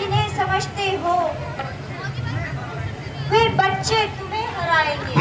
जिन्हें समझते हो वे बच्चे तुम्हें हराएंगे।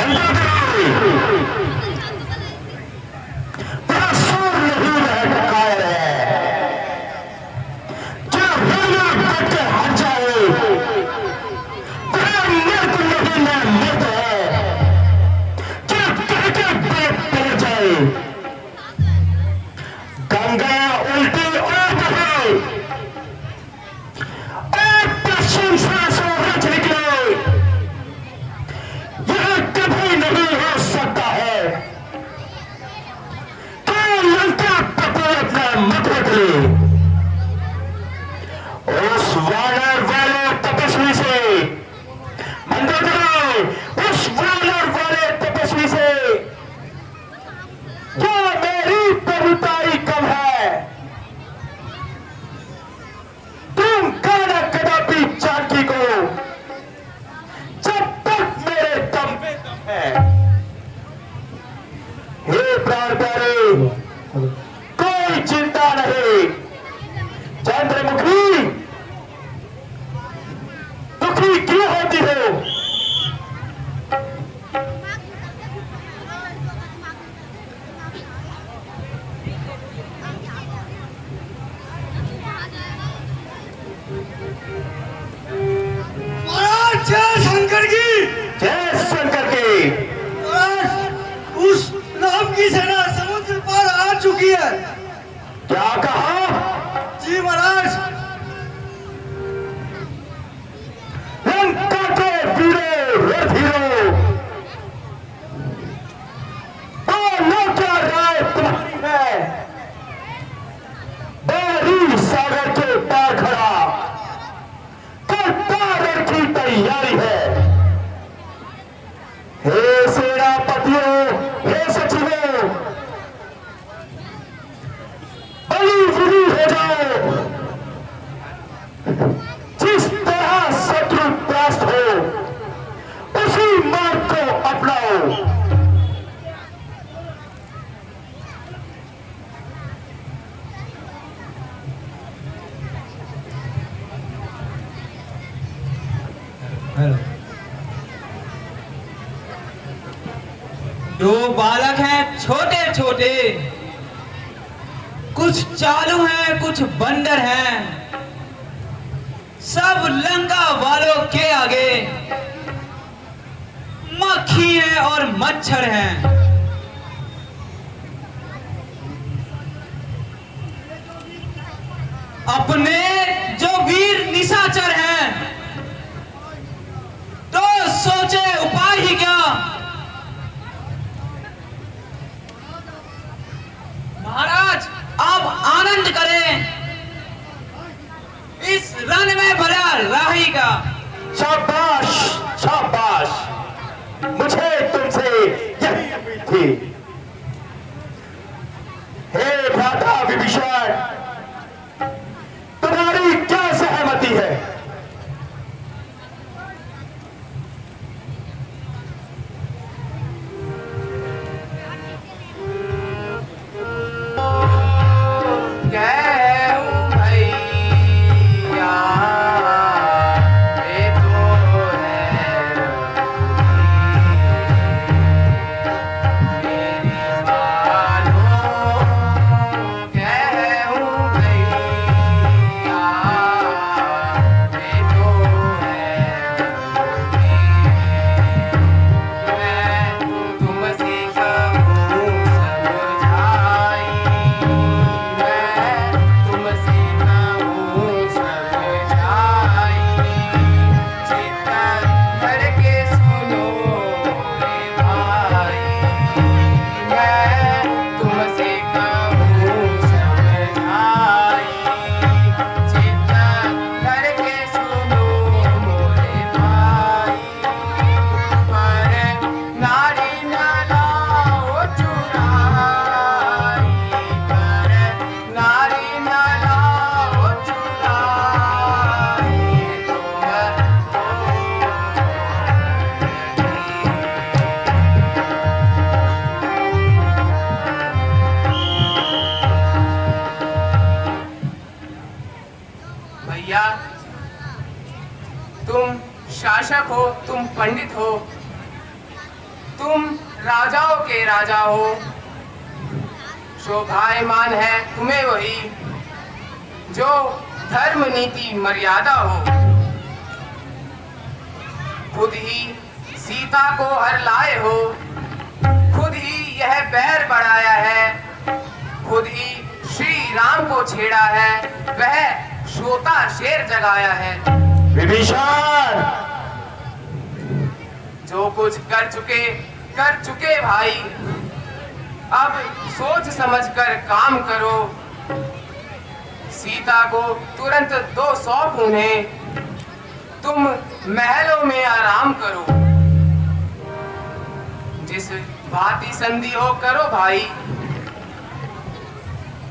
कोई चिंता नहीं। चंद्रमुखी दुखी क्यों होती हो? महाराज जय शंकर की। जय शंकर की। महाराज उस राम की सेना समुद्र पार आ चुकी है। क्या कहा? जी महाराज। लंका के वीरों रणधीरों, बोलो क्या राय तुम्हारी है? बारी सागर के पार खड़ा करतार की तैयारी है। हे सेनापतियों, हे सचिवों, बलि हो जाओ। जिस तरह शत्रु परास्त हो उसी मार्ग को अपनाओ। दो बालक हैं छोटे छोटे, कुछ चालू हैं कुछ बंदर हैं, सब लंका वालों के आगे मक्खी है और मच्छर हैं। अपने जो वीर निशाचर हैं तो सोचे उपाय ही क्या। महाराज आप आनंद करें इस रण में भरा राही का। शाबाश शाबाश, मुझे तुमसे यही उम्मीद थी। हे भ्राता विभीषण, तुम्हारी क्या सहमति है? तुम शासक हो, तुम पंडित हो, तुम राजाओं के राजा हो। शोभायमान है तुम्हें वही जो धर्म नीति मर्यादा हो। खुद ही सीता को हर लाए हो, खुद ही यह बैर बढ़ाया है, खुद ही श्री राम को छेड़ा है, वह सोता शेर जगाया है। विभीषण, जो कुछ कर चुके भाई, अब सोच समझकर काम करो। सीता को तुरंत दो सौंप उन्हें, तुम महलों में आराम करो। जिस भांति संधि हो करो भाई,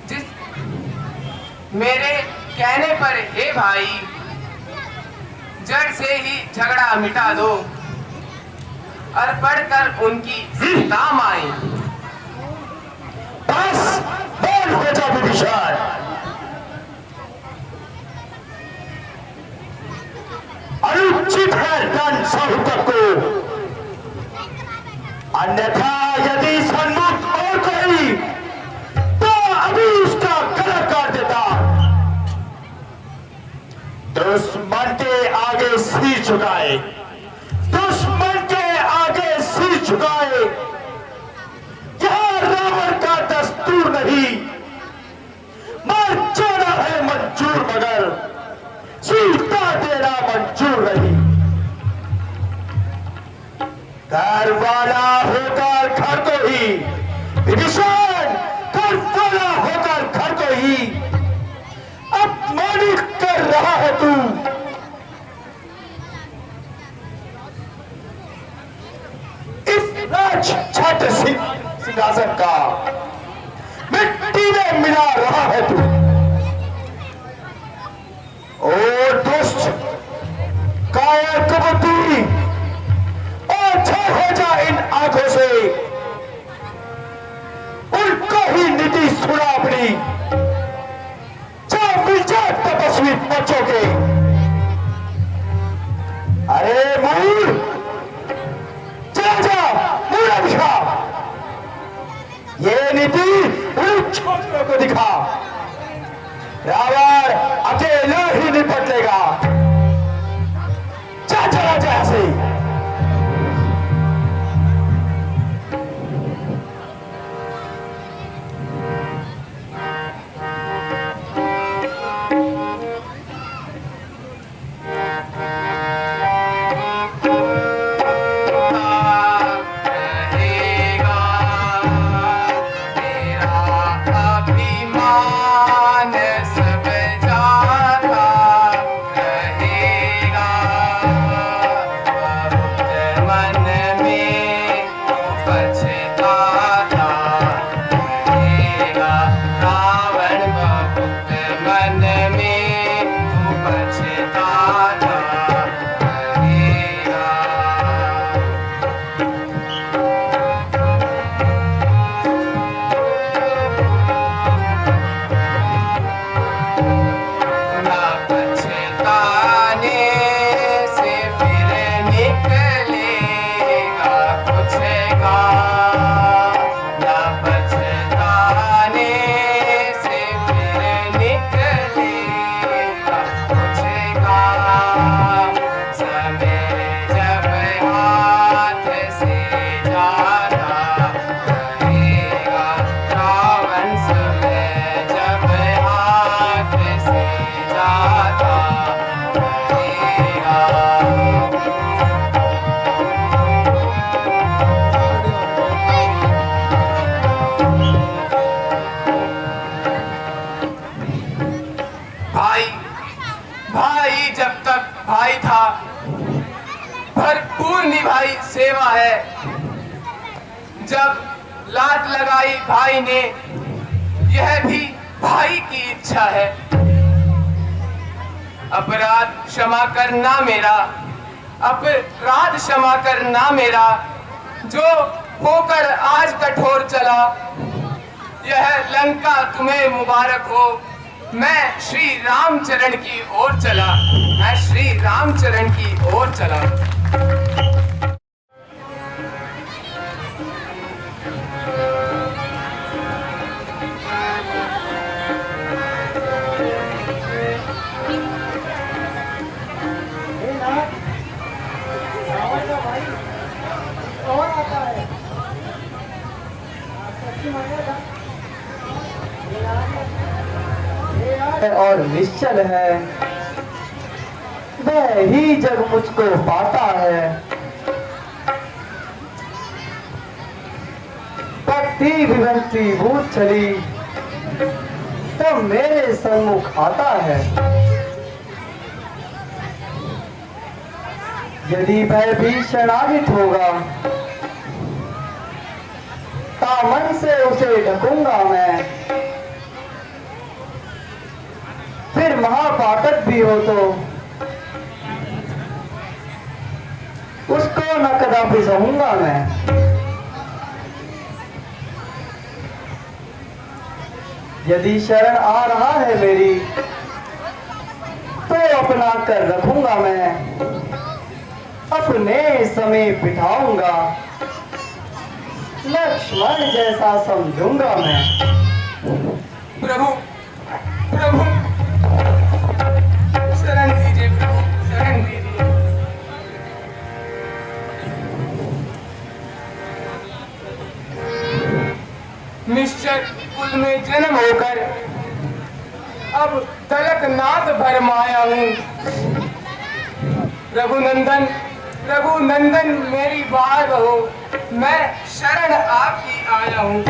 जिस मेरे कहने पर हे भाई, जड़ से ही झगड़ा मिटा दो और पढ़कर उनकी दाम आई। बस बोल बेटा विभीषण, अनुचित है दंड सहुतक को, अन्यथा यदि सन्मुख और कोई तो अभी उसका गला काट देता। दुश्मन के आगे सिर झुकाए, दुश्मन के आगे सिर झुकाए, यह रावण का दस्तूर नहीं। मर जाना है मंजूर, मगर सीता देना मंजूर नहीं। घर वाला होकर घर को ही विभीषण, घर वाला होकर घर को ही अपमानित कर रहा है तू। इस राज छत्र सिंहासन का मिट्टी में मिला रहा है तू। ओ दुष्ट काया कपटी, ओझल हो जा इन आंखों से, उनको ही नीति सुना अपनी। जा मिल जा तपस्वी बच्चों के। अरे मूर, चला जा मूरा दिखा, ये नीति उन छोटों को दिखा। रावण अकेला ही निपट लेगा। चला जा ऐसे ही। भाई था, भरपूर निभाई सेवा है। जब लात लगाई भाई ने, यह भी भाई की इच्छा है। अपराध क्षमा करना मेरा, अपराध क्षमा करना मेरा, जो होकर आज कठोर चला। यह लंका तुम्हें मुबारक हो, मैं श्री रामचरण की ओर चला, मैं श्री रामचरण की ओर चला। और निश्चल है, वह ही जग मुझको पाता है। भक्ति विभक्ति भूत चली तो मेरे सम्मुख आता है। यदि वह भी शरणागत होगा तामन से उसे ढकूंगा मैं। फिर महापातक भी हो तो उसको न कदापि सहूंगा मैं। यदि शरण आ रहा है मेरी तो अपना कर रखूंगा मैं, अपने समय बिठाऊंगा, लक्ष्मण जैसा समझूंगा मैं। प्रभु प्रभु शरण दीजिए, प्रभु शरण दीजिए। निश्चय कुल में जन्म होकर अब तलकनाथ भरमाया हूँ। रघुनंदन रघुनंदन मेरी बात हो, मैं शरण आपकी आया हूँ।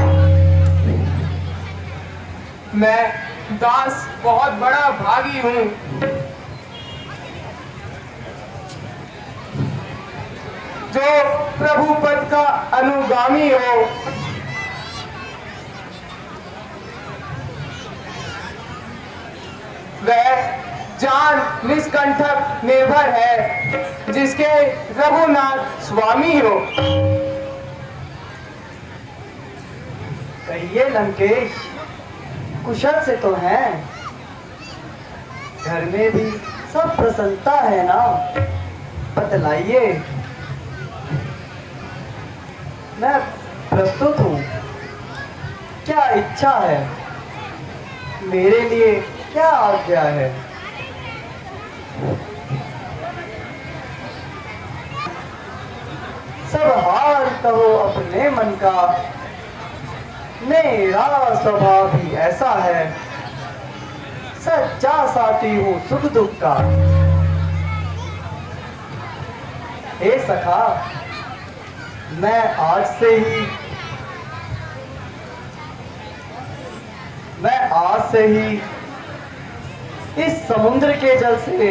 मैं दास बहुत बड़ा भागी हूँ। जो प्रभु पद का अनुगामी हो, वह जान निष्कंठक निर्भर है जिसके रघुनाथ स्वामी हो। कहिए लंकेश, कुशल से तो हैं, घर में भी सब प्रसन्नता है ना? बतलाइए, मैं प्रस्तुत हूँ। क्या इच्छा है, मेरे लिए क्या आज्ञा है? सब हाल कहो अपने मन का, मेरा स्वभाव भी ऐसा है, सच्चा साथी हूँ सुख दुख का। हे सखा, मैं आज से ही इस समुद्र के जल से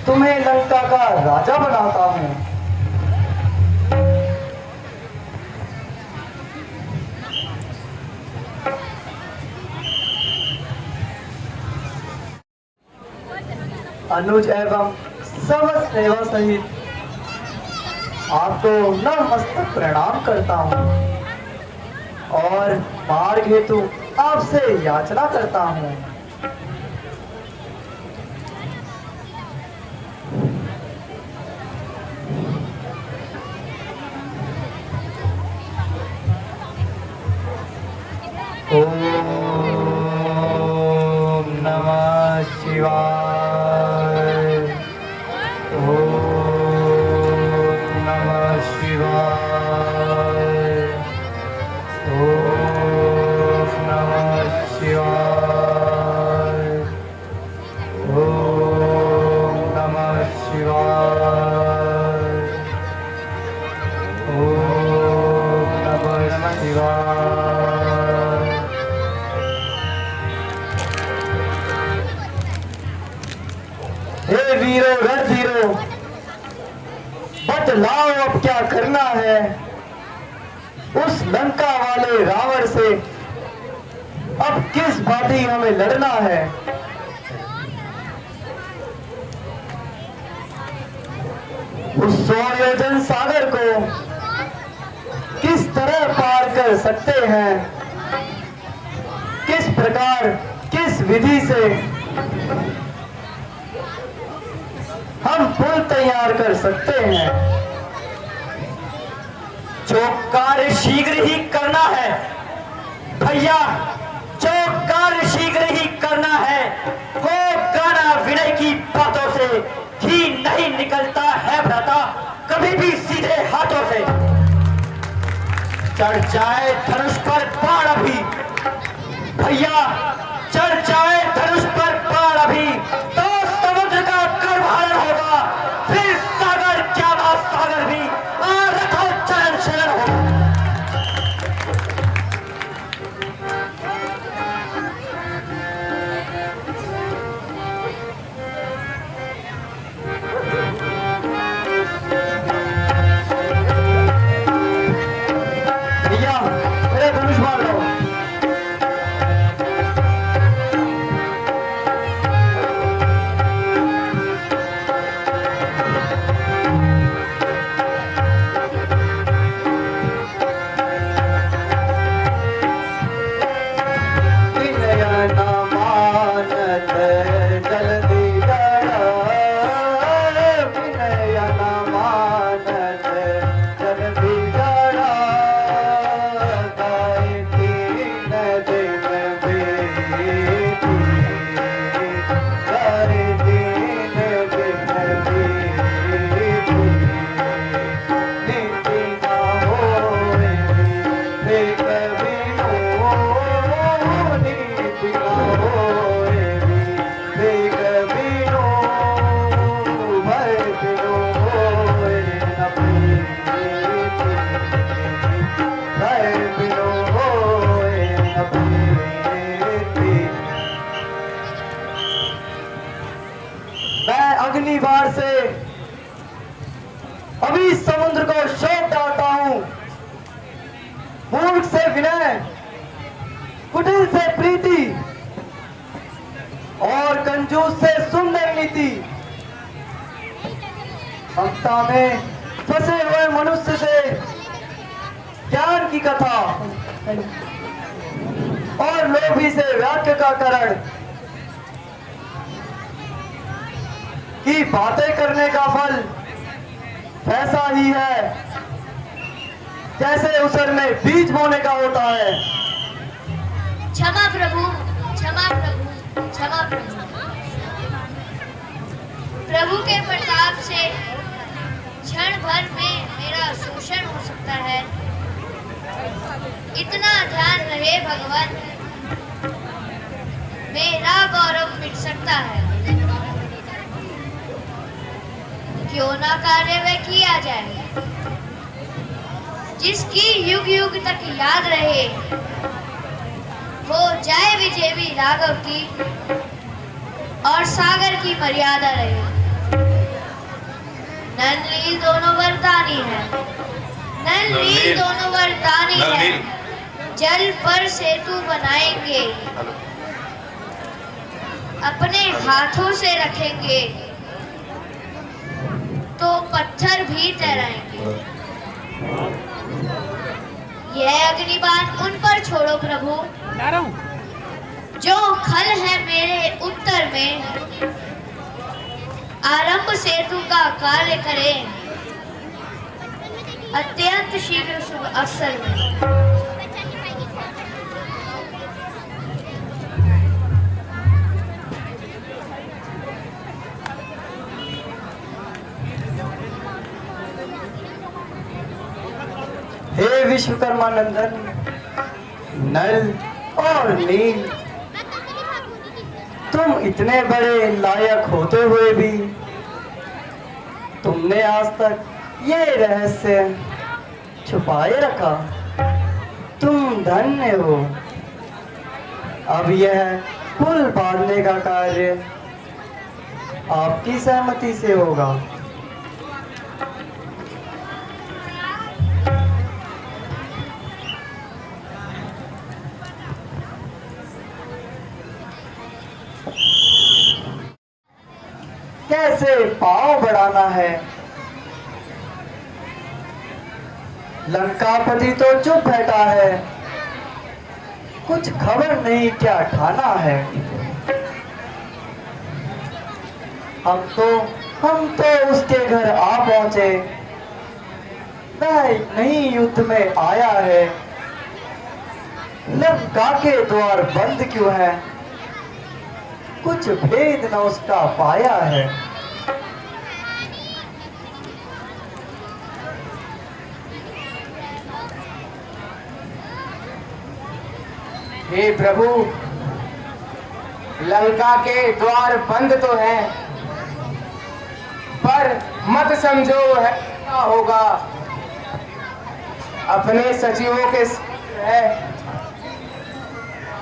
तुम्हें लंका का राजा बनाता हूँ। अनुज एवं समस्त सेवा सहित आपको नतमस्तक प्रणाम करता हूँ और मार्ग हेतु आपसे याचना करता हूँ। ओम नमः शिवाय। ओम नमः शिवाय। ओम नमः शिवाय। ओम नमः शिवाय। ओम नमः शिवाय। हे वीरो रणधीरो, बतलाओ अब क्या करना है? उस लंका वाले रावण से अब किस भांति हमें लड़ना है? उस 100 योजन सागर को किस तरह पार कर सकते हैं? किस प्रकार किस विधि से हम पुल तैयार कर सकते हैं। जो कार्य शीघ्र ही करना है भैया, जो कार्य शीघ्र ही करना है वो गाना विनय की बातों से ही नहीं निकलता है भ्राता, कभी भी सीधे हाथों से। चढ़ जाए धनुष पर बाण अभी भैया, चढ़ जाए धनुष पर बाण अभी तो समुद्र का गर्भारण होगा, फिर सागर क्या बात सागर भी और रखो चरण शरण होगा। भैया मेरा धनुष मार लो। मैं अग्नि बाण से अभी समुद्र को शोक डालता हूं। मूर्ख से विनय, कुटिल से प्रीति और कंजूस से सुंदर नीति। ममता में फंसे हुए मनुष्य से ज्ञान की कथा और लोभी से वाक्य का करण की बातें करने का फल ऐसा ही है जैसे उसर में बीज बोने का होता है। क्षमा प्रभु, क्षमा प्रभु, क्षमा प्रभु। प्रभु के प्रताप से क्षण भर में मेरा शोषण हो सकता है, इतना ध्यान रहे भगवान, मेरा गौरव मिट सकता है। क्यों ना कार्य वह किया जाए जिसकी युग युग तक याद रहे, हो जाए विजय भी राघव की और सागर की मर्यादा रहे। नल नील दोनों वरदानी है, नल नील दोनों वरदानी है। जल पर सेतु बनाएंगे, अपने हाथों से रखेंगे तो पत्थर भी तैराएंगे। यह अग्निबाण उन पर छोड़ो प्रभु जो खल है मेरे उत्तर में, आरंभ सेतु का कार्य करें अत्यंत शीघ्र शुभ अवसर में। हे विश्वकर्मा नंदन, नल और नील, तुम इतने बड़े लायक होते हुए भी तुमने आज तक ये रहस्य छुपाए रखा। तुम धन्य हो। अब यह पुल बांधने का कार्य आपकी सहमति से होगा। कैसे पांव बढ़ाना है। लंकापति तो चुप बैठा है, कुछ खबर नहीं क्या ठाना है। हम तो उसके घर आ पहुंचे। वह नई युद्ध में आया है। लंका के द्वार बंद क्यों है? कुछ भेद न उसका पाया है। हे प्रभु, लंका के द्वार बंद तो हैं, पर मत समझो है क्या होगा। अपने सचिवों के है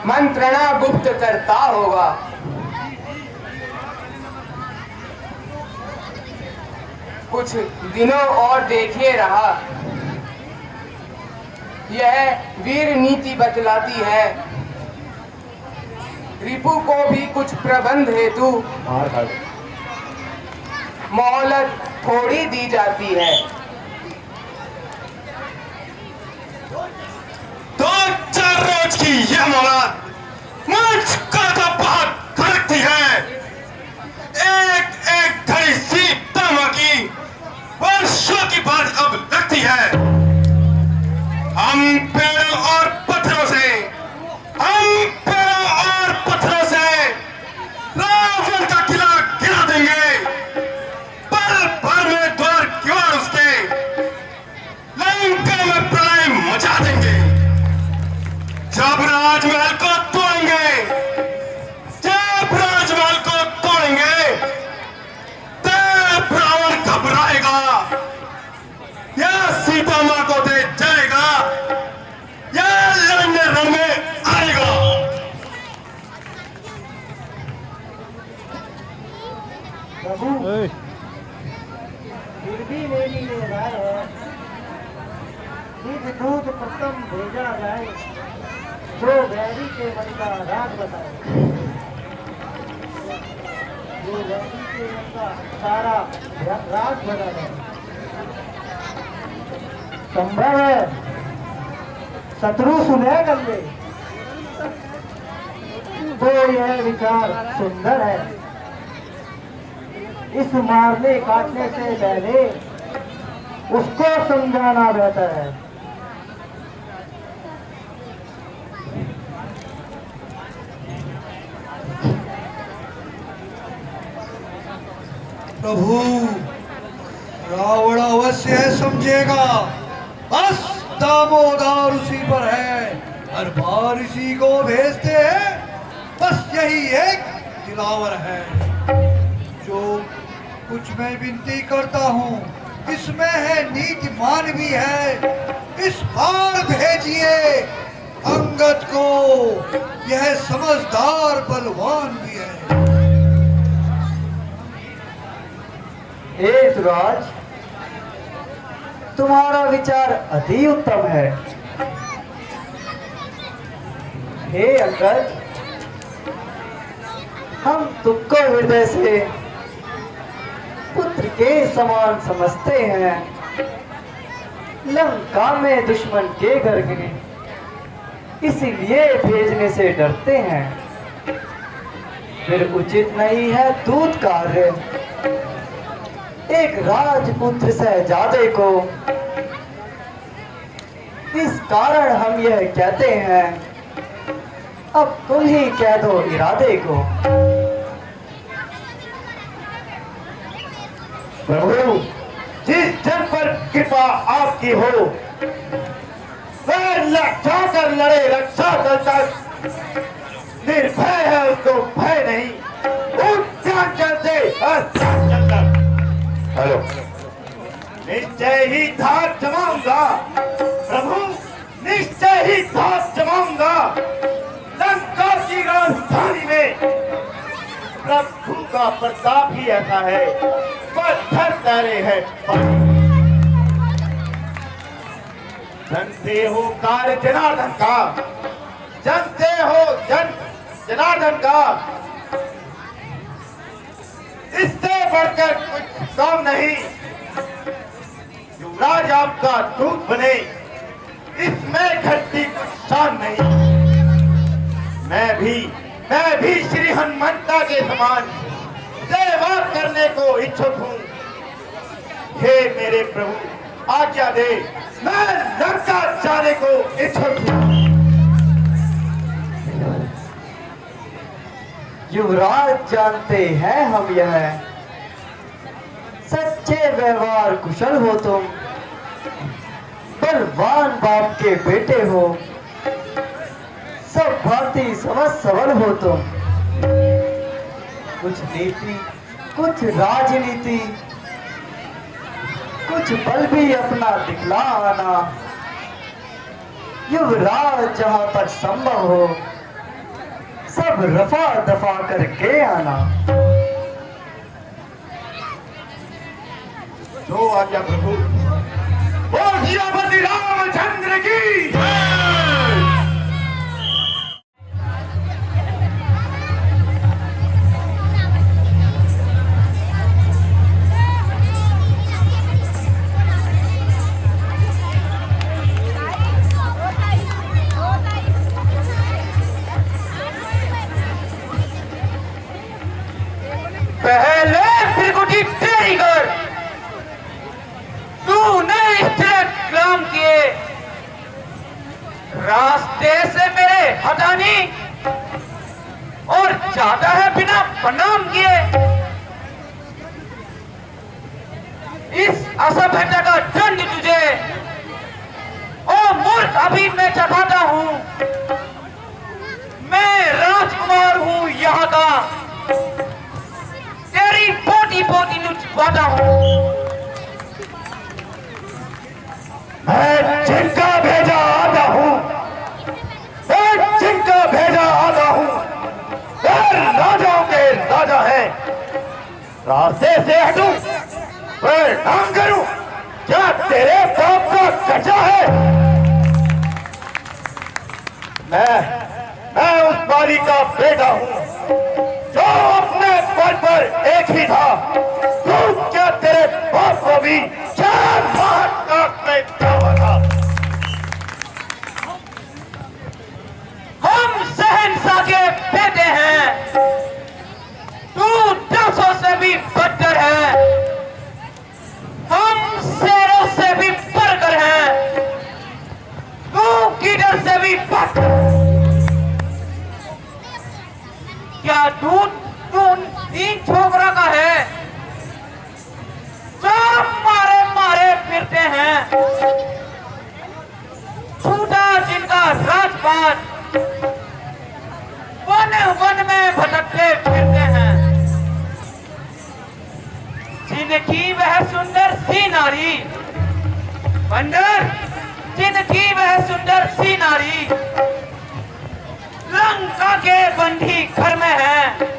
मंत्रणा गुप्त करता होगा। कुछ दिनों और देखिए रहा, यह वीर नीति बतलाती है। रिपु को भी कुछ प्रबंध हेतु मोहलत थोड़ी दी जाती है। दो चार रोज की यह मोहलत मुझको तो बहुत खलकती है। एक एक घड़ी सीता माँ की वर्षों की बात अब लगती है। हम पेड़ों और पत्थरों से रावण का किला गिरा देंगे। पल भर में द्वार किवाड़ उसके लंका में प्रलय मचा देंगे। जब राजमहल को तोड़ेंगे तब रावण घबराएगा या सीता मां को दे जाएगा या लड़ने रण में आएगा। प्रभु, फिर भी मेरी ये राय है, निज दूध प्रथम भेजा जाए, जो वैरी के मन का राज बताए। जो वैरी के मन का सारा राज बता जाए। संभव है शत्रु सुलह कर ले, तो यह विचार सुंदर है। इस मारने काटने से पहले उसको समझाना बेहतर है। प्रभु, रावण अवश्य समझेगा। बस दामोदर उसी पर है, हर बार इसी को भेजते हैं। बस यही एक दिलावर है। जो कुछ मैं विनती करता हूँ, इसमें है नीतिमान भी है। इस बार भेजिए अंगद को, यह समझदार बलवान भी है। हे ध्रुराज, तुम्हारा विचार अति उत्तम है। हे अंगद, हम तुमको हृदय से पुत्र के समान समझते हैं। लंका में दुश्मन के घर गिरे, इसीलिए भेजने से डरते हैं। फिर उचित नहीं है दूत कार्य। एक राजपुत्र शहजादे को, इस कारण हम यह कहते हैं, अब तुम ही कह दो इरादे को। प्रभु, जिस जन पर कृपा आपकी हो, वह लक्षा कर लड़े रक्षा दल तक। निर्भय है, उसको भय नहीं। उत्तरांचल से अस्त्रांचल तक। हेलो, निश्चय ही धार जमाऊंगा प्रभु, निश्चय ही धार जमाऊंगा। लंका की राजधानी में प्रभु का प्रताप ही ऐसा है, पत्थर तैरे है। जानते हो कार्य जनार्दन का, जानते हो जनार्दन का। इससे बढ़कर कुछ काम नहीं। युवराज आपका दूत बने, इसमें घटती कुछ शान नहीं। मैं भी श्री हनुमंता के समान सेवा करने को इच्छुक हूँ। हे मेरे प्रभु आज्ञा दे, मैं लंका जाने को इच्छुक हूँ। युवराज जानते हैं हम यह, सच्चे व्यवहार कुशल हो तुम, बलवान बाप के बेटे हो, सब भांति समझ सबल हो तुम। कुछ नीति, कुछ राजनीति, कुछ बल भी अपना दिखला आना, युवराज जहां तक संभव हो सब रफा दफा करके आना। जो आज्ञा प्रभु। ओ हीरापति रामचंद्र की पहले त्रिकुटी तेरी कर, तूने इस तरह काम किए, रास्ते से मेरे हटानी और जाता है बिना प्रणाम किए। इस असभ्यता का दंड तुझे, ओ मूर्ख, अभी मैं चखाता हूँ। मैं राजकुमार हूँ यहाँ का, तेरी पोटी पोटी लुटवाता हूँ। मैं जिनका भेजा आता हूँ, मैं जिनका भेजा आता हूँ, मैं राजाओं के राजा है। रास्ते से हटूं, प्रणाम करूं, क्या तेरे बाप का कच्चा है? मैं उस बारी का बेटा हूँ जो अपने पद पर एक ही था। तू क्या तेरे बाप को भी 4 माह तक में हुआ था? हम शहंशाह के बेटे हैं, तू 10 से भी बदतर है। हम शेरों से भी बढ़कर हैं, तू कीड़े से भी बढ़कर। क्या तू इन छोकरा का है जो मारे मारे फिरते हैं, छूटा जिनका राजपाट, वन वन में भटकते फिरते हैं, जिनकी वह सुंदर सी नारी, बंदर, जिनकी वह सुंदर सी नारी लंका के बंदी घर में है,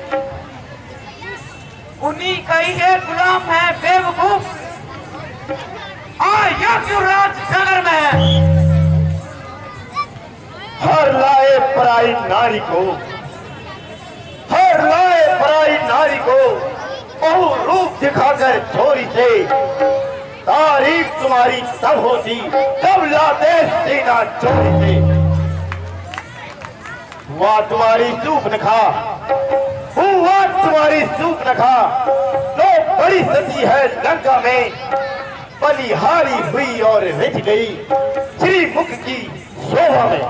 उन्हीं का ही एक गुलाम है बेवकूफ, आया क्यों राजनगर में है। हर लाए पराई नारी को, हर लाए पराई नारी को बहु रूप दिखाकर चोरी से, तारीफ तुम्हारी तब होती जब लाते सीना चोरी से। हुआ तुम्हारी सूप न खा, हुआ तुम्हारी सूप न खा, तो बड़ी सती है लंका में, बलिहारी हुई और रिझ गई श्री मुख की शोभा में।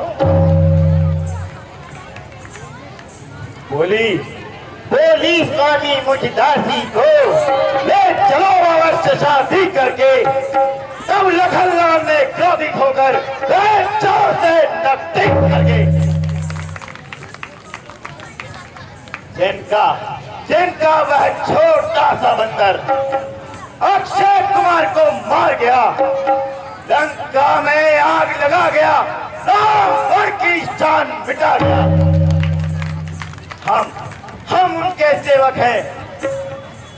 बोली बोली स्वामी मुझ दासी को, ले चलो अवश्य शादी करके। तब लखनलाल ने क्रोधित होकर चोर से नकटी करके जिनका वह छोटा सा बंदर अक्षय कुमार को मार गया, लंका में आग लगा गया, रावण की जान मिटा गया। हम उनके सेवक हैं,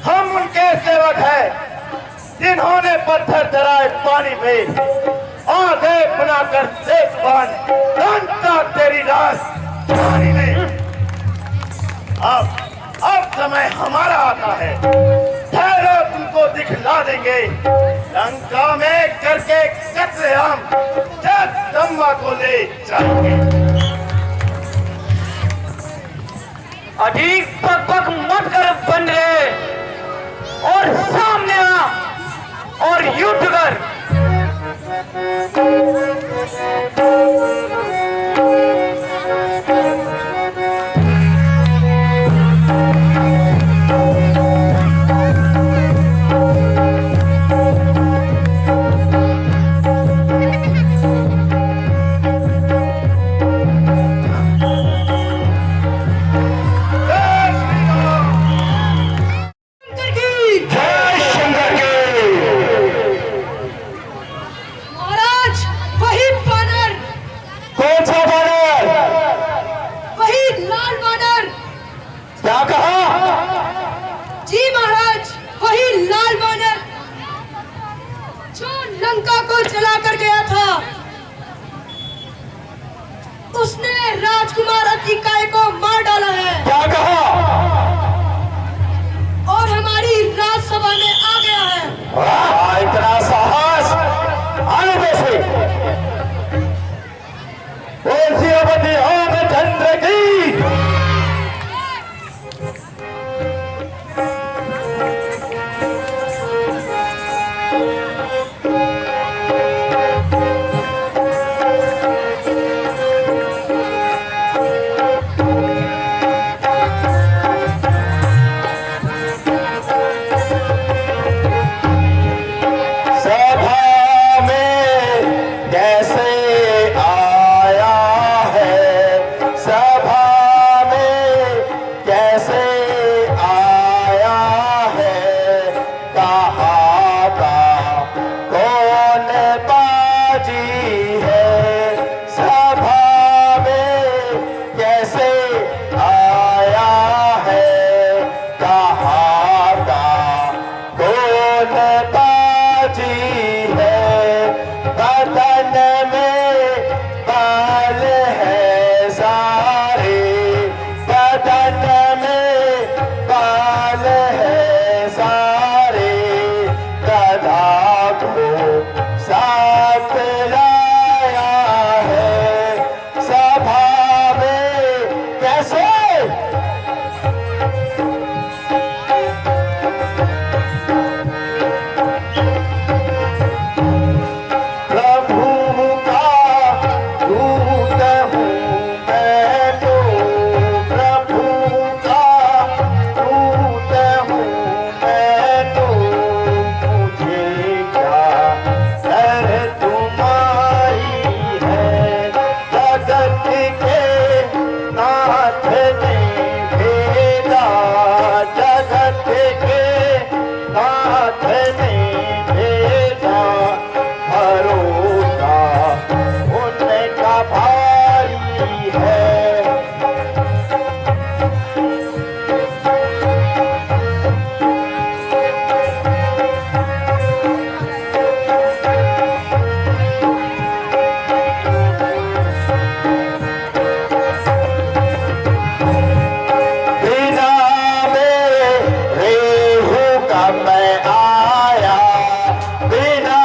हम उनके सेवक हैं जिन्होंने पत्थर चढ़ाए पानी में, आगे बनाकर सेक बांध लंका तेरी रास पानी में। अब समय हमारा आता है, ठहरो तुमको दिखला देंगे, लंका में करके कत्लेआम जगदम्बा को ले जाएंगे। अधिक पक पक मत कर बन रहे और सामने आ और युद्ध कर। जय शंकर के। महाराज वही बानर, कौन सा बानर? वही लाल बानर। क्या कहा? जी महाराज, वही लाल बानर जो लंका को जला कर गया था। उसने राजकुमार अतिकाय को मार डाला है क्या कहा? और हमारी राजसभा में आ गया है। वाह, इतना साहस! आने दो से। बोल सियापति रामचंद्र की। सभा में कैसे आया है, सभा में कैसे आया है, कहाँ का कौन बाजी है, सभा में कैसे आया है, कहाँ का कौन बाजी है, बदन में बाल है सारे, बदन में बाल है सारे, गधा को साथ लाया है, सभा में कैसे। प्रभु का दूत हूँ मैं तो, प्रभु का दूत हूँ मैं तो, मुझे क्या डर तुम्हारी है, जगत के नाथ ने भेजा, जगत के नाथ ने भेजा, भरोसा उनका भारी है। बिना मेरे रेहू का मैं आया, बिना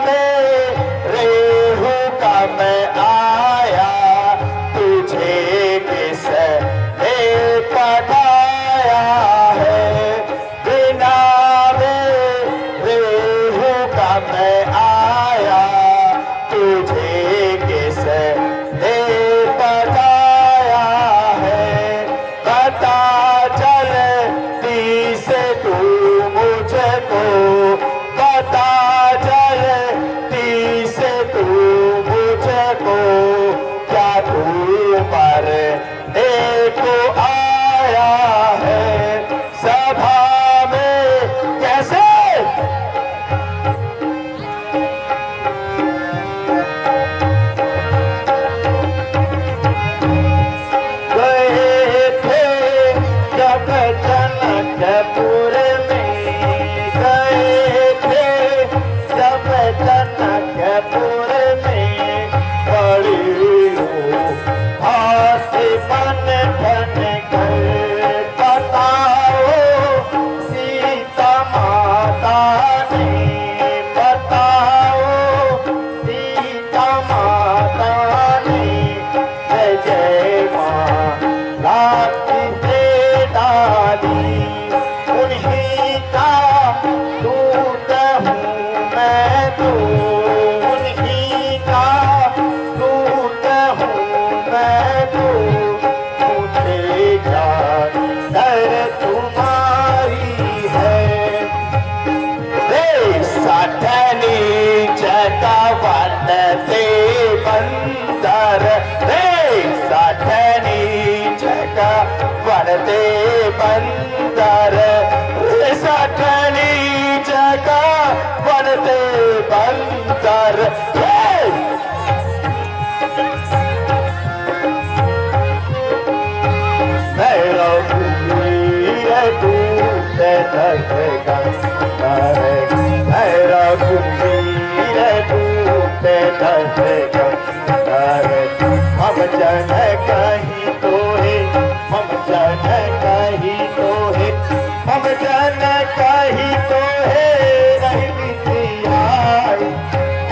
मेरे रेहू का मैं आया, तुझे किसने पढ़ाया है, बिना मेरे रेहू का मैं आया, तुझे किसने पढ़ाया है, पता चलती से तू मुझको, पता चलती से तू मुझको, क्या तू मरने को आया है, सभा में कैसे। गए थे जब जनकपुर में, गए थे जब जनकपुर में, बड़ी हाथ बन बन कर, बताओ सीता माता ने, बताओ सीता माता ने, जय जय माँ लाखी से बनते बंदर सठनी जगह बनते बंदर हम जन कहीं तो है हम जन कहीं तो है हम जन कहीं तो है नहीं मिथियाई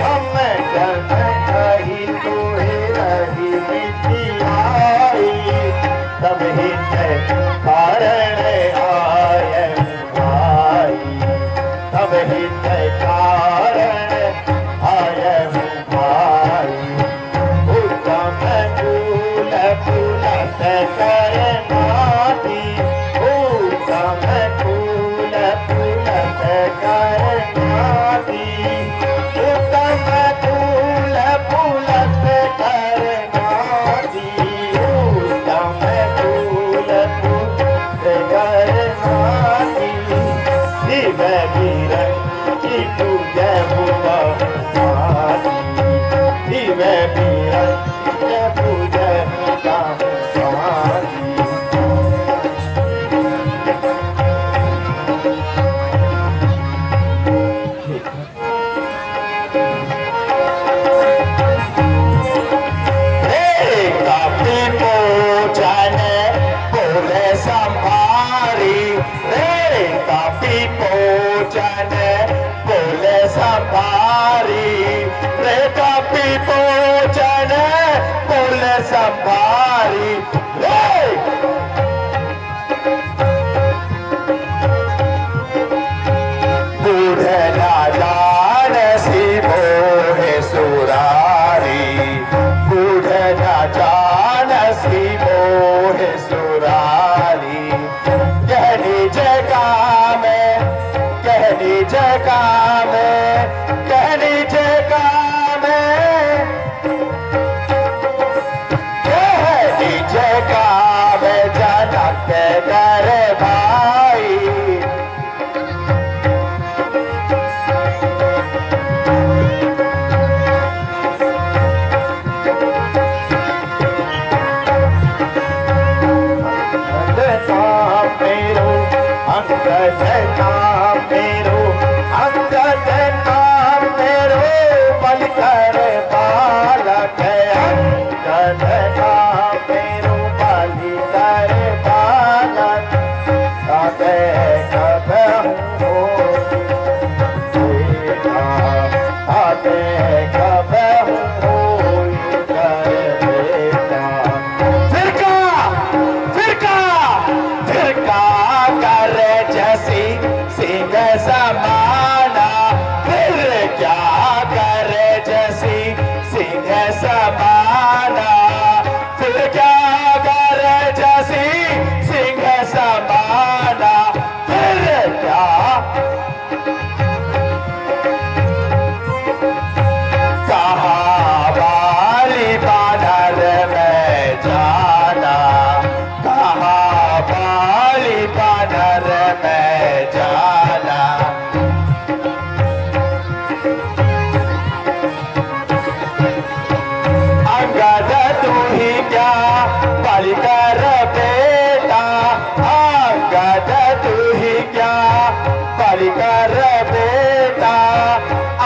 हम जन कहीं तो है नहीं मिथियाई तब ही कारण आय भाई तब ही कारण आय भाई उत्तम फूल फूलत करनाती उत्तम फूल फूलत करनाती उत्तम फूल फूलत करनाती उत्तम फूल फूलत करनाती शिव बीरन की पूजा हुआ शिव बीरन की पूजा संभारी बूढ़े नादान सी मोहे सुरारी बूढ़े नादान सी मोहे सुरारी कहनी जगह में कहनी जगह में कहनी जगह में जगह में जनक कर भाई अंगद नाम मेरो अंगद नाम मेरो बल कर बालक अंगद नाम मेरो बलि कर बालक आते कब हो आते कब हो समाना फिर क्या करे जैसी सिंह समाना फिर क्या करे जैसी सिंह समाना फिर क्या कहाँ वाली बानर में जाना कहाँ वाली बानर में जाना अंगद तू ही क्या बलि कर बेटा अंगद तू ही क्या बलि कर बेटा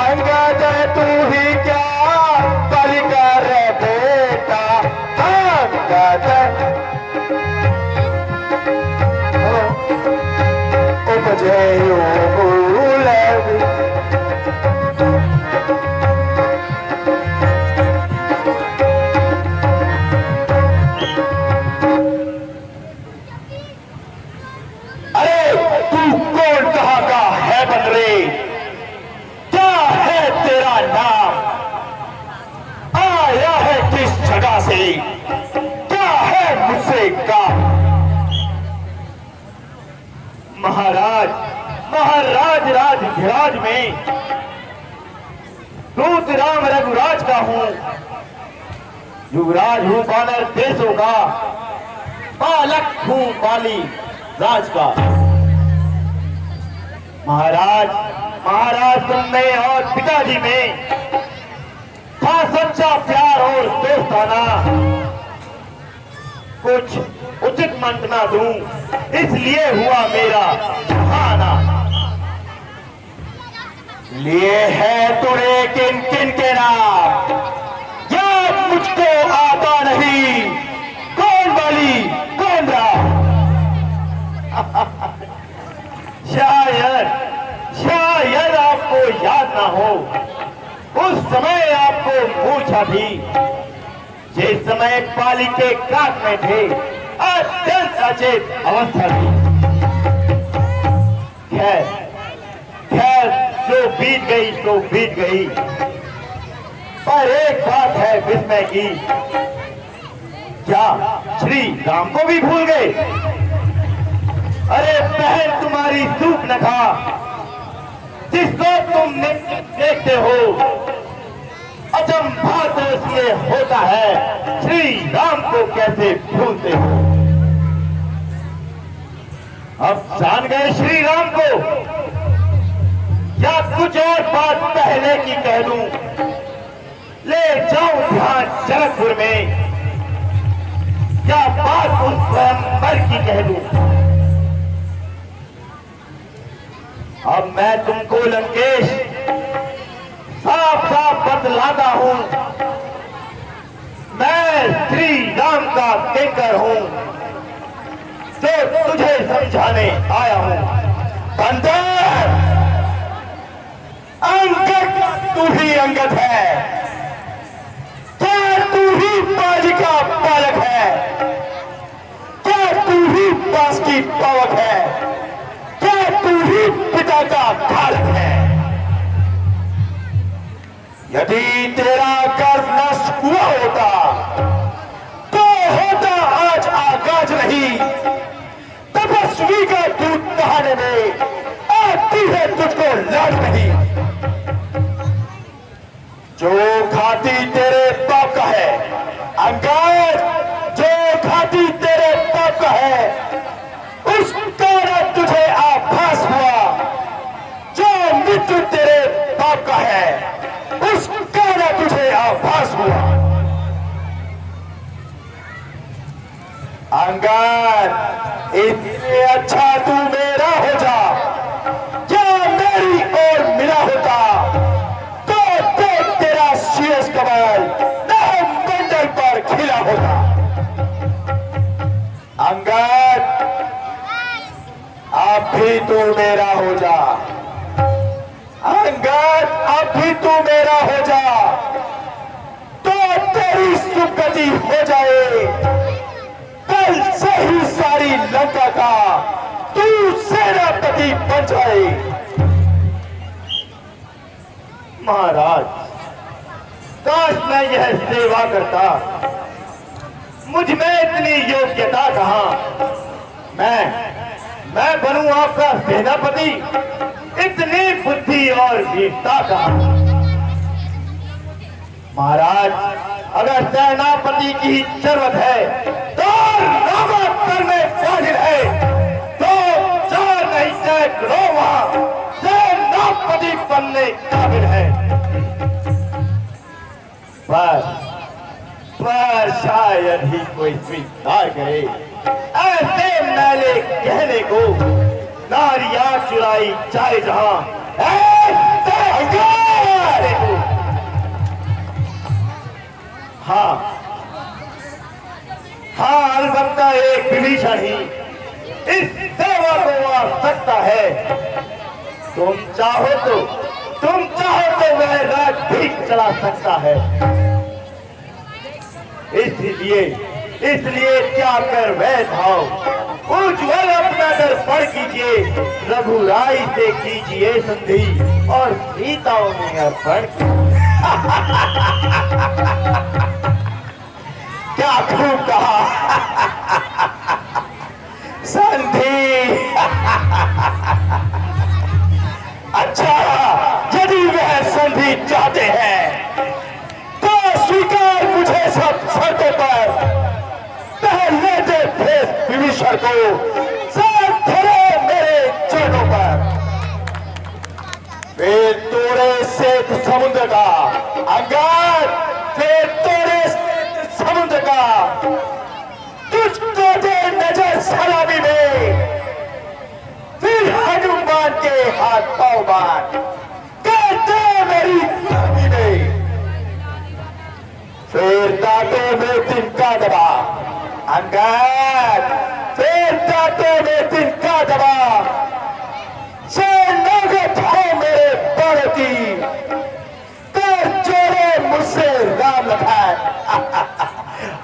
अंगद तू ही क्या बलि कर बेटा अंगद उपजे मूल बंदरे क्या है तेरा नाम आया है किस जगह से क्या है मुझसे काम महाराज महाराज राजधिराज में दूत राम रघुराज का हूं युवराज हूं बानर देशों का बालक हूँ बाली राज का। महाराज तुम में और पिताजी में था सच्चा प्यार और दोस्ताना। कुछ उचित मंत्रणा दूं इसलिए हुआ मेरा बहाना। लिए है तुड़े किन किन के नाम, याद मुझको आता नहीं, कौन बाली कौन राम। शायद आपको याद ना हो, उस समय आपको मूर्छा थी, जिस समय पाली के काट में थे, अत्यंत अचेत अवस्था थी। खैर जो बीत गई तो बीत गई, पर एक बात है विस्मय की, क्या श्री राम को भी भूल गए। अरे बहन तुम्हारी सूप न खा, जिसको तुम देखते हो, अचंभा तो इसलिए होता है श्री राम को कैसे भूलते हो। अब जान गए श्री राम को, या कुछ और बात पहले की कह दूं, ले जाऊं ध्यान जनकपुर में, क्या बात उस स्वयंवर की कह दूं। अब मैं तुमको लंकेश साफ साफ बतलाता हूं, मैं श्री राम का किंकर हूं, तो तुझे समझाने आया हूं। बंदर, अंगद तू ही अंगद है, क्या तू ही बाजी का बालक है, क्या तू ही बास की पावक है, क्या तू ही पिता का घातक है। यदि तेरा कर्ज नष्ट हुआ होता तो होता आज आगाज नहीं, तपस्वी का दूध नहाने में आती है तुझको लाज नहीं। जो घाटी तेरे पाप का है अंगद, जो घाटी तेरे पाप का है, उसका न तुझे आभास हुआ, जो मृत्यु तेरे पाप का है, उसका न तुझे आभास हुआ। अंगद, इससे अच्छा तू मेरा हो जा, क्या मेरी ओर मिला होता तो देख तेरा शीर्ष कमल मंडल पर खिला होता। अंगद, अब भी तू मेरा हो जा, अंगद अब भी तू मेरा हो जा, तो तेरी सुगति हो जाए। कल से ही सारी लंका का तू सेनापति बन जाए। महाराज, काश मैं यह सेवा करता, मुझ में इतनी योग्यता कहां। मैं बनूं आपका सेनापति, इतनी बुद्धि और वीरता कहां। महाराज, अगर सेनापति की जरूरत है तो रामात्तर में शामिल है, तो चार नहीं सैकड़ों वहां सेनापति बनने काबिल है। पर शायद ही कोई स्वीकार करे ऐसे मैले कहने को। नारियां चुराई चाहे जहां, हाँ अलबत्ता एक विभीषण ही इस सेवा को आ सकता है। तुम चाहो तो वह राज भी चला सकता है। इसलिए त्याग कर वह भाव, उज्ज्वल अपना दर्पण कीजिए, रघुराई से कीजिए संधि और सीताओं में अर्पण। क्या खूब कहा संधि। अच्छा, यदि वह संधि चाहते हैं तो स्वीकार मुझे सब शर्तों पर, पहले से भेज विभीषण को साथ धरे मेरे चरणों पर। फिर तोड़े श्वेत समुद्र का अंगार, फिर तोड़े श्वेत समुद्र का, तुझको दे नजर सलामी में, फिर हनुमान के हाथ पांव बांध कर दे मेरी सलामी में। फिर दांतों में तिनका दबा अंगार, फिर दांतों में तिनका दबा, नौगत हो मेरे बड़ों की, कर जोड़े मुझसे राम लखन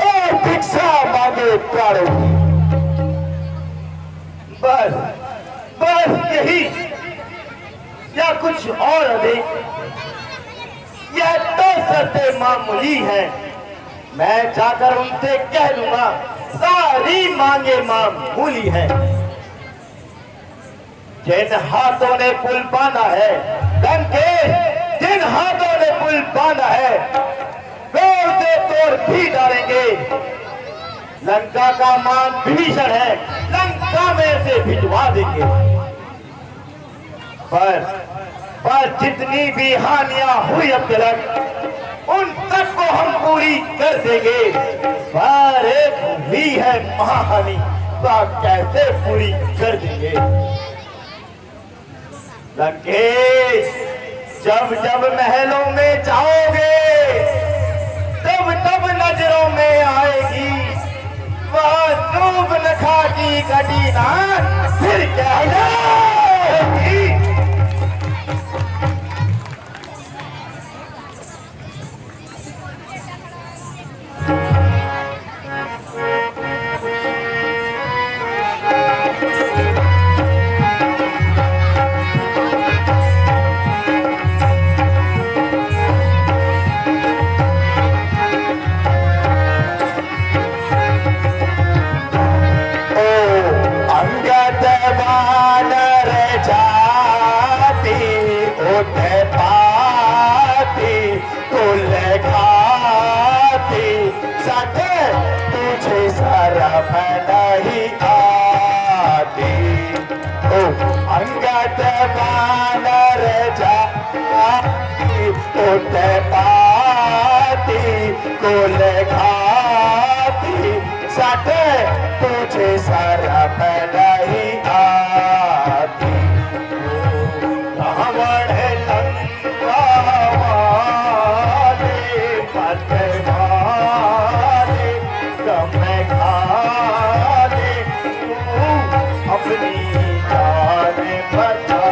और भिक्षा मांगे प्राणों की। बस बस यही या कुछ और अधिक, यह तो शर्तें मामूली है। मैं जाकर उनसे कह दूंगा सारी मांगे मामूली है। जिन हाथों ने पुल बांधा है लंकेश, जिन हाथों ने पुल बांधा है वे उसे तोड़ भी डालेंगे। लंका का मान विभीषण है, लंका में से भिजवा देंगे। पर जितनी भी हानियां हुई अब तक उन तक को हम पूरी कर देंगे। पर एक हुई है महाहानि, तो कैसे पूरी कर देंगे। लंकेश, जब जब महलों में जाओगे तब तब नजरों में आएगी वह सूर्पनखा की कटीना, फिर कहलाएगी। नहीं आती ओ अंगद बानर जाती उठ पाती कुल खाती सट तुझे सरफ नहीं आती। रावण लंका वाले पथ मारे कम खाने अपनी जान बचा।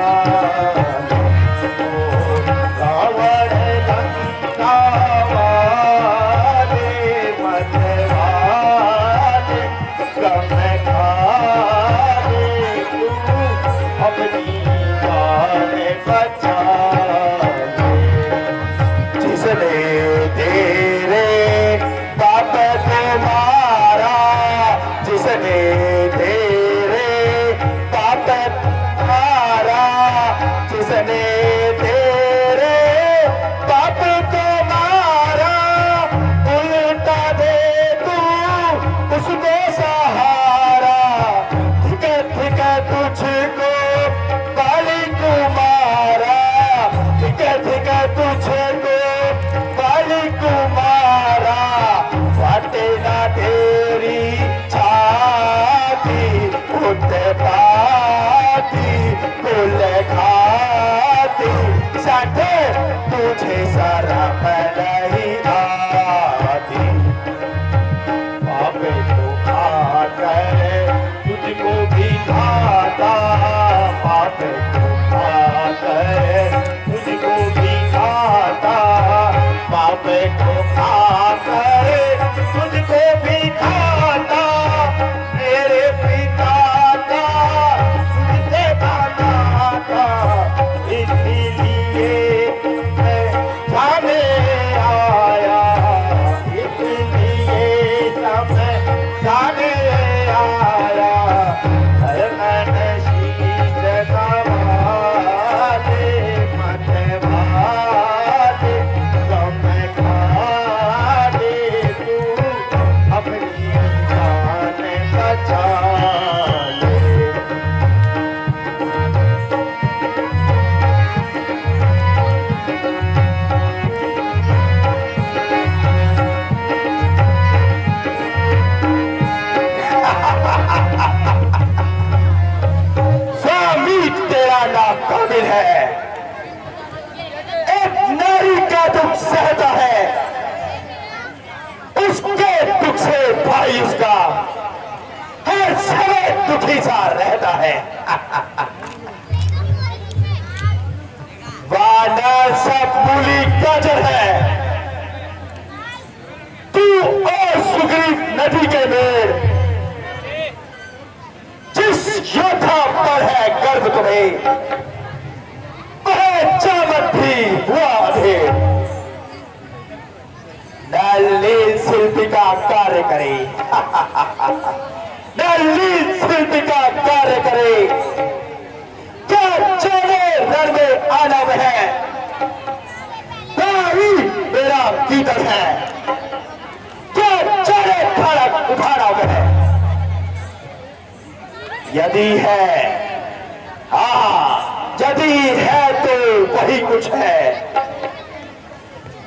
रावण लंका वाले मत वाले कम खाने उसी सा रहता है। वानर सब मूली गाजर है, तू और सुग्रीव नदी के मेल, जिस योद्धा पर है गर्व तुम्हें, वह चावत भी हुआ अधेर। नलिन शिल्पी का कार्य करे, नलिन शिल्पी का कार्य करे, क्या चले रण में आना है, वही मेरा कीर्तन है, क्या चले खड़क उठाना है। यदि है, यदि है तो वही कुछ है,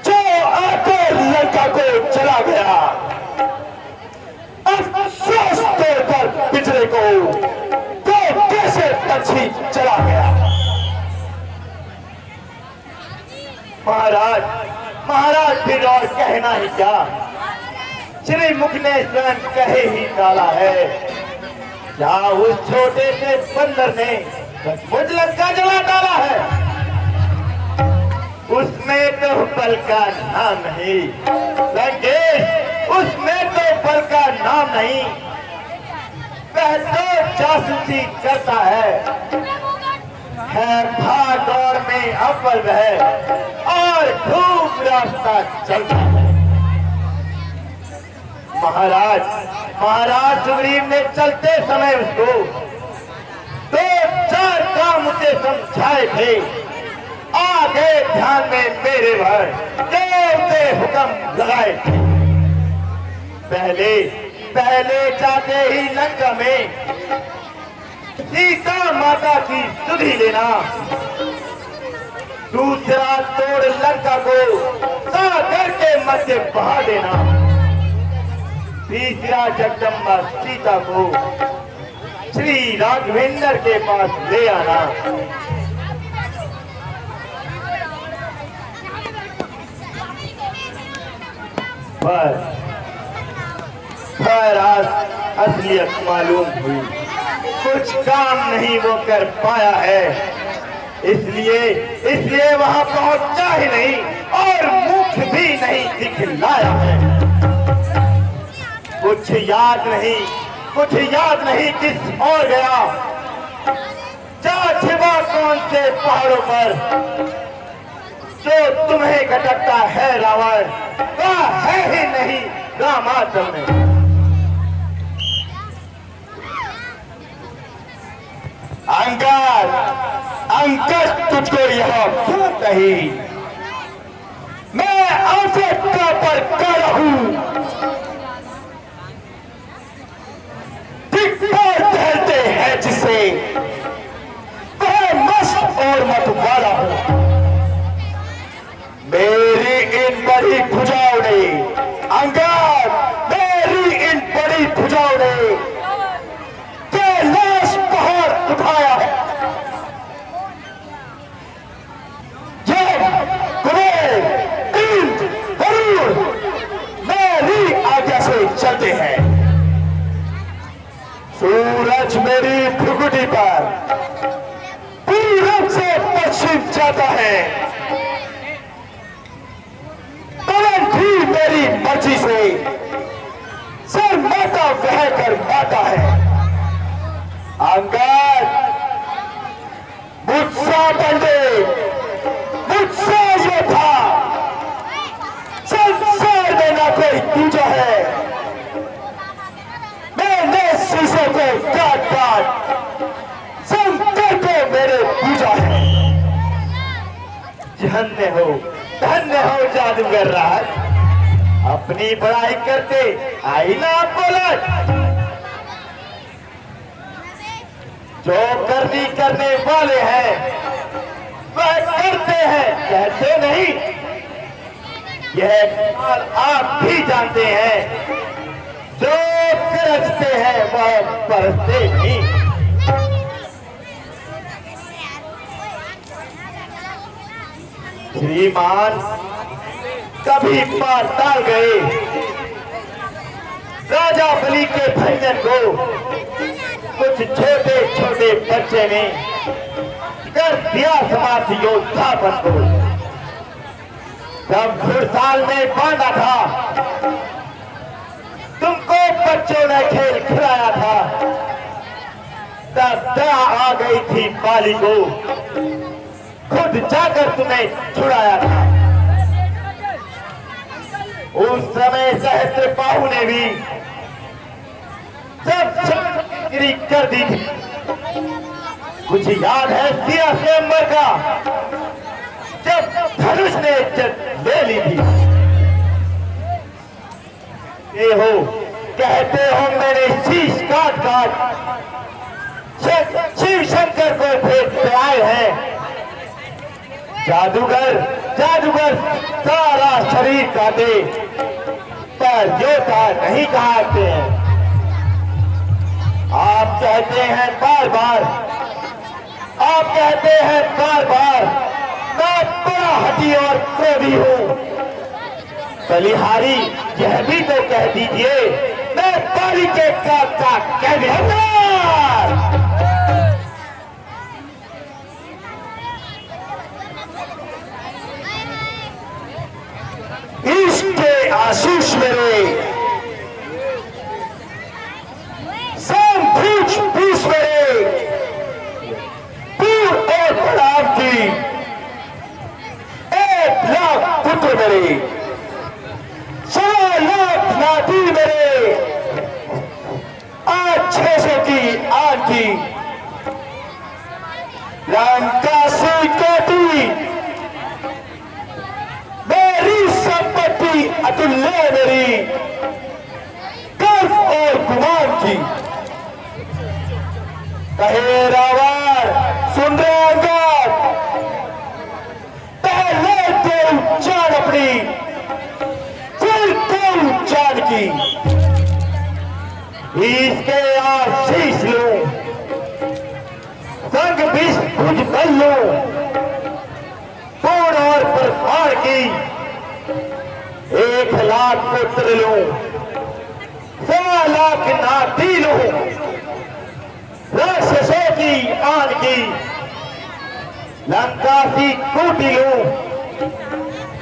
जो आके लंका को चला गया, अफसोस तौर पर पिछले को तो कैसे पक्षी चला गया। महाराज, महाराज फिर और कहना ही क्या, श्री मुख ने स्वयं कहे ही डाला है, क्या उस छोटे से बंदर ने मुझ लंका जला डाला है। उसमें तो बल का नाम नहीं लंकेश, उसमें तो बल का नाम नहीं, वह तो जासूसी करता है भाग दौड़ में अव्वल वह, और खूब रास्ता चलता है। महाराज, महाराज सुग्रीव ने चलते समय उसको दो चार काम उसे समझाए थे, आगे ध्यान में मेरे भर देवते हुक्म लगाए थे। पहले पहले जाते ही लंका में सीता माता की सुधि लेना, दूसरा तोड़ लंका को सागर के मध्य बहा देना, तीसरा जगदम्बा सीता को श्री राघवेंद्र के पास ले आना। पर आज असलियत मालूम हुई, कुछ काम नहीं वो कर पाया है, इसलिए वहां पहुंचा ही नहीं और मुख भी नहीं दिखलाया है। कुछ याद नहीं किस और गया, जा छिपा कौन से पहाड़ों पर, जो तुम्हें खटकता है रावण, वह है ही नहीं रामाचल में। अंकज तुझको यह क्यों कही, मैं आपसे पर कर हूं, कहते हैं जिसे वह मस्त और मत वाला हो। मेरी इन बड़ी भुजाओं ने अंगार, मेरी इन बड़ी भुजाओं ने कैलाश पहाड़ उठाया है। मेरी आज्ञा से चलते हैं। सूरज मेरी भ्रुकुटी पर पूरब से पश्चिम जाता है, पवन भी मेरी मर्जी से सर माता बह कर माता है। अंगद मुझसा बंदे, मुझसा योद्धा, संसार में ना कोई दूजा है। मैंने शीशों को काट काट शंकर को मेरे पूजा है। धन्य हो जादूगर राज, अपनी बड़ाई करते आई ना बोला। जो करने वाले हैं वह करते हैं, कहते नहीं। यह बात आप भी जानते हैं, जो करते हैं वह परखते नहीं। श्रीमान कभी पाताल गए, राजा बलि के भंजन को कुछ उस छोटे छोटे बच्चे ने कर दिया समाज योद्धापन को। जब घुड़साल में बांधा था, तुमको बच्चों ने खेल खिलाया था, तब दया आ गई थी बाली को, खुद जाकर तुम्हें छुड़ाया था। उस समय सहस्त्र बाहु ने भी सब गिरी कर दी थी। कुछ याद है सिया स्वयंवर का, जब धनुष ने इज्जत ले ली थी। ये हो कहते हो मैंने शीश काट काट शिव शंकर को भेजते आए हैं। जादूगर जादूगर सारा शरीर काटे पर योद्धा नहीं कहते हैं। आप कहते हैं बार बार, आप कहते हैं बार बार मैं बड़ा हठी और क्रोधी हूं। बलिहारी यह भी तो कह दीजिए मैं बाली के काका कहने इसके आशीष मेरे समभुज बीस मेरे पूर और प्रणाम की 1 लाख पुत्र मेरे 100 लाख नाती मेरे आज 600 की आग की लंका से कोटी मेरी संपत्ति अतुल्य मेरी कर्ज और गुमान की। कहे रावण सुन रहे अंगद, पहले तो जान अपनी फिर तो जान की। इसके आशीष लो संग विष भुज बल लो पूर्ण और प्रभार की 1 लाख पुत्र लो 100 लाख नाती लो राक्षसों की आन की लंका की कूटी लो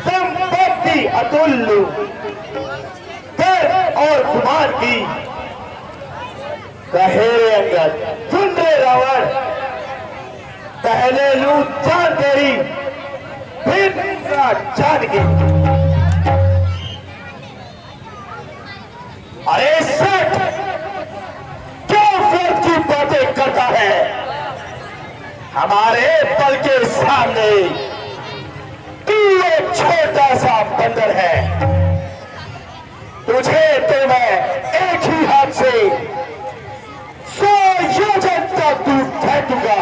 संपत्ति अतुल्य कर और कुमार की। कहे रे अंगद सुन रे रावण, पहले लू जान तेरी फिर जान की। अरे सट क्यों व्यर्थ की बातें करता है? हमारे बल के सामने तू एक छोटा सा बंदर है। तुझे तो मैं एक ही हाथ से 100 योजन तक दूर फेंकूंगा।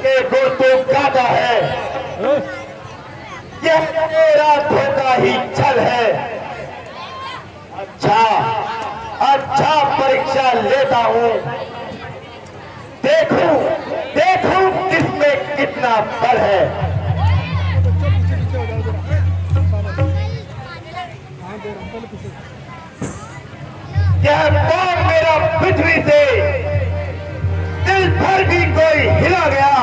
के गुण तो गाता है, यह मेरा धोखा ही छल है। अच्छा अच्छा परीक्षा लेता हूं, देखूं देखूं किसमें कितना बल है। यह पांव मेरा पृथ्वी से दिल भर भी कोई हिला गया,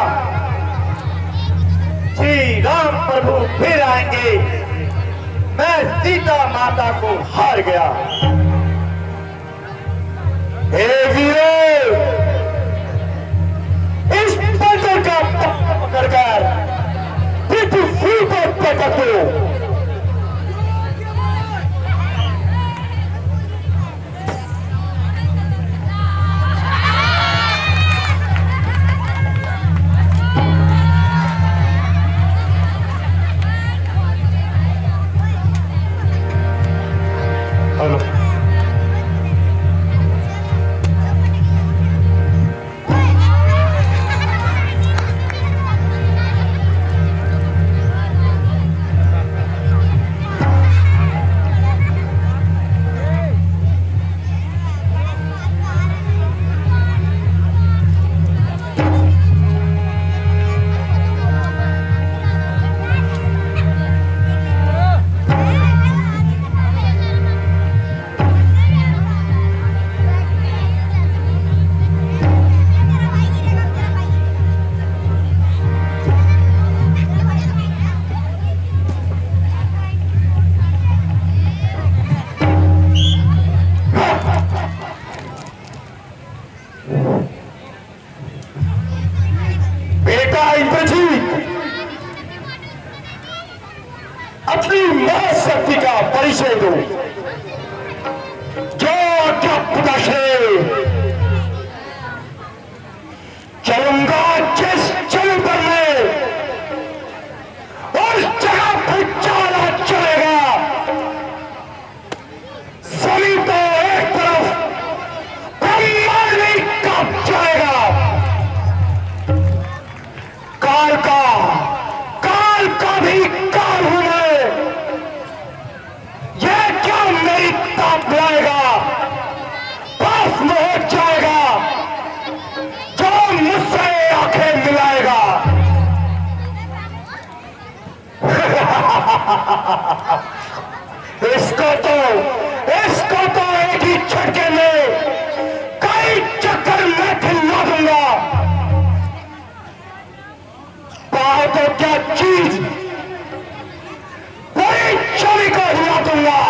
श्री राम प्रभु फिर आएंगे, मैं सीता माता को हार गया। हे वीरों, इस बंदर का पकड़कर पृथ्वी पर पटक दो। हेलो इसको तो एक ही झटके में कई चक्कर में खिला दूंगा। पाओ तो क्या चीज, पूरी छवि को हिला दूंगा।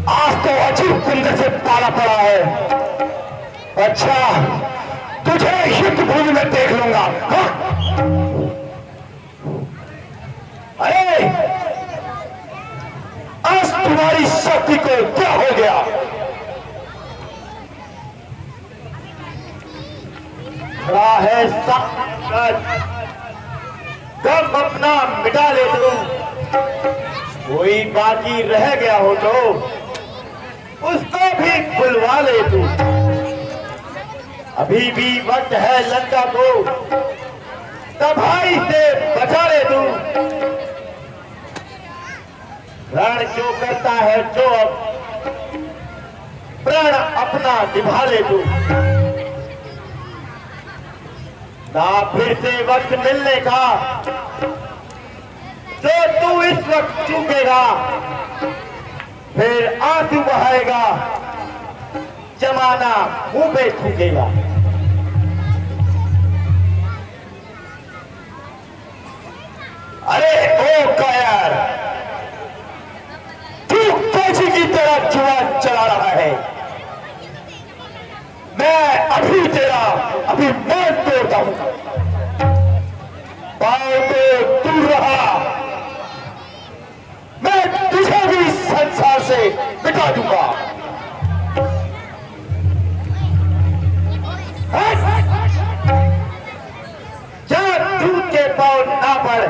आज तो अजीब कुंदर से पाला पड़ा है। अच्छा, तुझे युद्ध भूमि में देख लूंगा। हाँ? अरे आज तुम्हारी शक्ति को क्या हो गया? खड़ा है दम अपना मिटा ले तू, कोई बाकी रह गया हो तो उसको भी बुलवा ले तू। अभी भी वक्त है लंका को तबाही से बचा ले तू। रण जो करता है जो अब प्राण अपना निभा ले तू। ना फिर से वक्त मिलने का जो तू इस वक्त चूकेगा, फिर आंसू बहाएगा, जमाना मुंह पे थूकेगा। अरे ओ कायर, तू कैसी की तरह जुआ चला रहा है? मैं अभी मौत तोड़ता हूं। पाओ तो दूर रहा, मैं तुझे भी संसार से मिटा दूंगा। जहां दूध के पांव ना पड़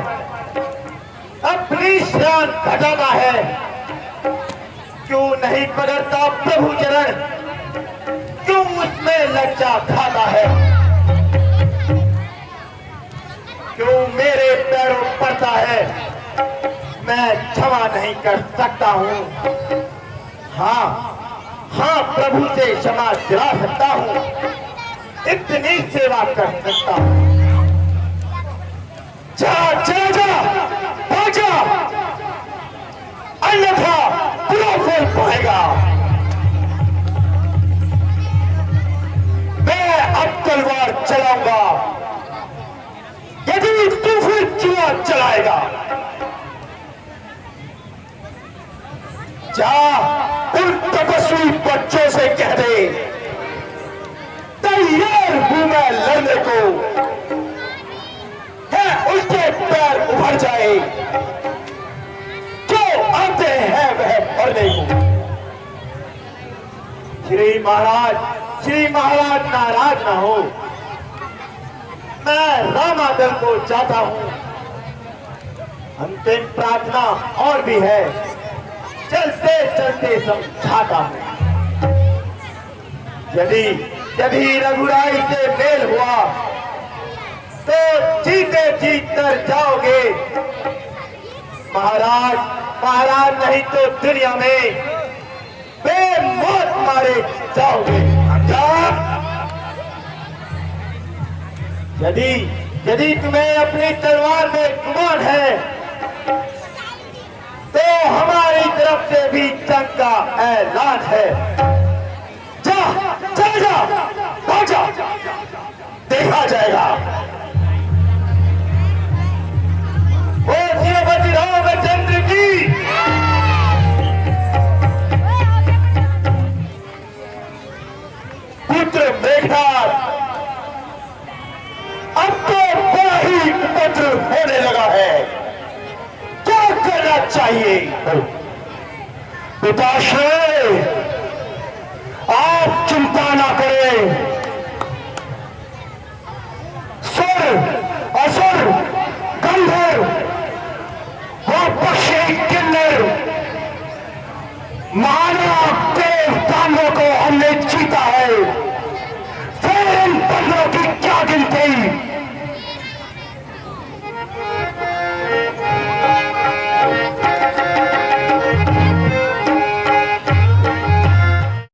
अपनी शान घटाना है, क्यों नहीं पकड़ता प्रभु चरण, क्यों उसमें लज्जा खाता है? क्यों मेरे पैरों पड़ता है, मैं क्षमा नहीं कर सकता हूं। हाँ प्रभु से क्षमा दिला सकता हूं, इतनी सेवा कर सकता हूं। जा भाग जा, अन्यथा बुरा फल पाएगा। मैं अब तलवार चलाऊंगा यदि तू फिर जुआ चलाएगा। जा उन तपस्वी बच्चों से कह दे, तैयार हूं मैं लड़ने को, है उनके पैर उभर जाए, जो आते हैं वह मरने को। श्री महाराज नाराज ना हो, मैं रामादल को चाहता हूं। अंतिम प्रार्थना और भी है, चलते चलते समझाता हूं। यदि रघुराई से मेल हुआ तो जीते जीत कर जाओगे महाराज, नहीं तो दुनिया में बेमौत मारे जाओगे। यदि तुम्हें अपनी तलवार में गुमान है तो हमारी तरफ से भी जंग का ऐलान है। चल जा, भाग जा, देखा जाएगा। वो श्रीमती रामचंद्र की पुत्र मेघनाथ, अब तो बड़ा ही उपद्र होने लगा है, क्या करना चाहिए? पिताश्री, आप चिंता ना करें,